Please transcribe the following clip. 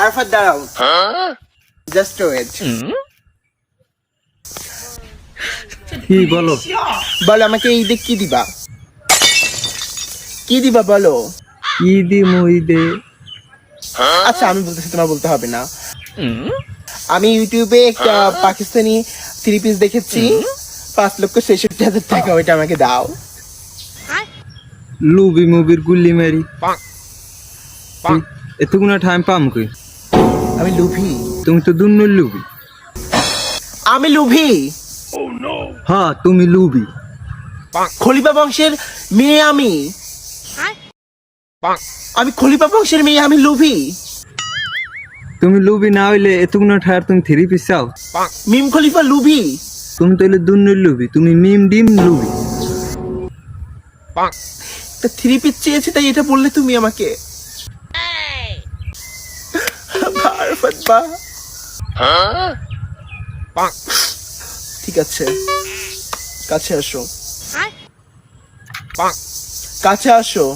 আরফাত দাঁড়াও, just wait. কি বলো? বলো আমাকে ঈদে কি দিবা? কি দিবা বলো? ঈদে মুইদে আচ্ছা আমি বলতেছি, তোমার বলতে হবে না। আমি ইউটিউবে একটা পাকিস্তানি 3 পিস দেখেছি, 5,66,000 টাকা, ওইটা আমাকে দাও। লুবি মুবির গুল্লি মারি এতগুনা টাইম পাম কই? আমি লুভি, তুমি তো দুন্নর লুবি। আমি লুভি। হ্যাঁ তুমি লুবি। খলিফা বংশের মেয়ে আমি। আমি খলিফা বংশের মেয়ে, আমি লুভি। তুমি লুবি না হইলে এতগুনা ঠায়ার তুমি 3 পিস চাও? মিম খলিফা লুভি। তুমি তো হইলে দুন্নর লুবি, তুমি মিম ডিম লুবি। তা 3 পিস চেয়েছি, তাই এটা বললে তুমি আমাকে? আরফাত বা, ঠিক আছে, কাছে আসো, কাছে আসো।